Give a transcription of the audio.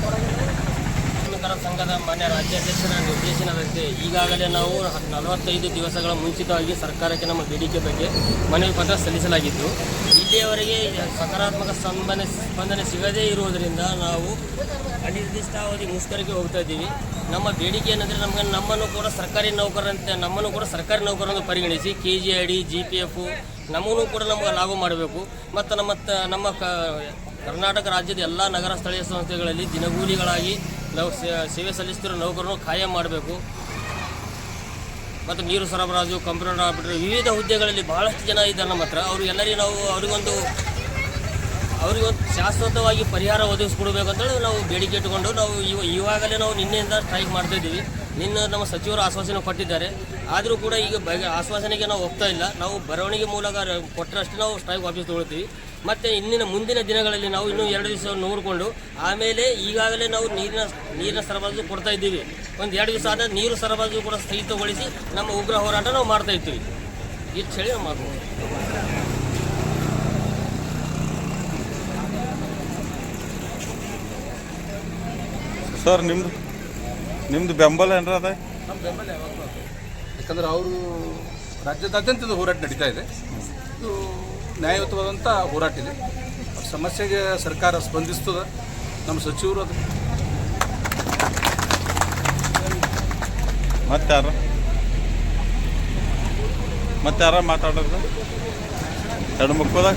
ಕಾರ್ಮಿಕರ ಸಂಘದ ಮಾನ್ಯ ರಾಜ್ಯಾಧ್ಯಕ್ಷರ ನಿರ್ದೇಶನದಂತೆ ಈಗಾಗಲೇ ನಾವು 45 ದಿವಸಗಳ ಮುಂಚಿತವಾಗಿ ಸರ್ಕಾರಕ್ಕೆ ನಮ್ಮ ಬೇಡಿಕೆ ಬಗ್ಗೆ ಮನವಿ ಪತ್ರ ಸಲ್ಲಿಸಲಾಗಿದ್ದು, ಇಲ್ಲಿಯವರೆಗೆ ಸಕಾರಾತ್ಮಕ ಸ್ಪಂದನೆ ಸಿಗದೇ ಇರುವುದರಿಂದ ನಾವು ಅನಿರ್ದಿಷ್ಟಾವಧಿ ಮುಷ್ಕರಕ್ಕೆ ಹೋಗ್ತಾ ಇದ್ದೀವಿ. ನಮ್ಮ ಬೇಡಿಕೆ ಏನಂದರೆ ನಮ್ಮನ್ನು ಕೂಡ ಸರ್ಕಾರಿ ನೌಕರರಂತೆ ಪರಿಗಣಿಸಿ KGID GPF ನಮ್ಮನ್ನು ಕೂಡ ನಮಗೆ ಲಾಗು ಮಾಡಬೇಕು. ಮತ್ತು ನಮ್ಮ ಕರ್ನಾಟಕ ರಾಜ್ಯದ ಎಲ್ಲ ನಗರ ಸ್ಥಳೀಯ ಸಂಸ್ಥೆಗಳಲ್ಲಿ ದಿನಗೂಲಿಗಳಾಗಿ ನಾವು ಸೇವೆ ಸಲ್ಲಿಸುತ್ತಿರುವ ನೌಕರನ್ನು ಕಾಯಂ ಮಾಡಬೇಕು. ಮತ್ತು ನೀರು ಸರಬರಾಜು, ಕಂಪ್ಯೂಟರ್ ಆಪರೇಟರ್, ವಿವಿಧ ಹುದ್ದೆಗಳಲ್ಲಿ ಬಹಳಷ್ಟು ಜನ ಇದ್ದಾರೆ ನಮ್ಮ ಹತ್ರ. ಅವರಿಗೆಲ್ಲರಿಗೂ ನಾವು ಅವರಿಗೊಂದು ಶಾಶ್ವತವಾಗಿ ಪರಿಹಾರ ಒದಗಿಸ್ಕೊಡ್ಬೇಕಂತೇಳಿ ನಾವು ಬೇಡಿಕೆ ಇಟ್ಟುಕೊಂಡು ನಾವು ಇವಾಗಲೇ ನಾವು ನಿನ್ನೆಯಿಂದ ಸ್ಟ್ರೈಕ್ ಮಾಡ್ತಾಯಿದ್ದೀವಿ. ನಿನ್ನೆ ನಮ್ಮ ಸಚಿವರು ಆಶ್ವಾಸನೆ ಕೊಟ್ಟಿದ್ದಾರೆ. ಆದರೂ ಕೂಡ ಈಗ ಆಶ್ವಾಸನೆಗೆ ನಾವು ಹೋಗ್ತಾ ಇಲ್ಲ. ನಾವು ಬರವಣಿಗೆ ಮೂಲಕ ಕೊಟ್ಟರಷ್ಟೇ ನಾವು ಸ್ಟ್ರೈಕ್ ವಾಪಸ್ ತೊಗೊಳ್ತೀವಿ. ಮತ್ತು ಮುಂದಿನ ದಿನಗಳಲ್ಲಿ ನಾವು ಇನ್ನೂ 2 ದಿವಸ ನೋಡಿಕೊಂಡು ಆಮೇಲೆ ಈಗಾಗಲೇ ನಾವು ನೀರಿನ ಸರಬರಾಜು ಕೊಡ್ತಾ ಇದ್ದೀವಿ. ಒಂದು 2 ದಿವಸ ಆದ ನೀರು ಸರಬರಾಜು ಕೂಡ ಸ್ಥಗಿತಗೊಳಿಸಿ ನಮ್ಮ ಉಗ್ರ ಹೋರಾಟ ನಾವು ಮಾಡ್ತಾ ಇರ್ತೀವಿ. ಇಷ್ಟು ಹೇಳಿ ನಾವು ಮಾಡ್ಬೋದು. ಸರ್ ನಿಮ್ಮದು ಬೆಂಬಲ ಏನಾರ ಅದ? ನಮ್ಮ ಬೆಂಬಲ ಯಾವಾಗಲೂ ಅದ. ಯಾಕಂದರೆ ಅವರು ರಾಜ್ಯದಾದ್ಯಂತ ಇದು ಹೋರಾಟ ನಡೀತಾ ಇದೆ. ಇದು ನ್ಯಾಯಯುತವಾದಂಥ ಹೋರಾಟ ಇದೆ. ಸಮಸ್ಯೆಗೆ ಸರ್ಕಾರ ಸ್ಪಂದಿಸ್ತದೆ. ನಮ್ಮ ಸಚಿವರು ಅದು ಮತ್ತೆ ಯಾರ ಮಾತಾಡೋದು 2 ಮುಖದಾಗ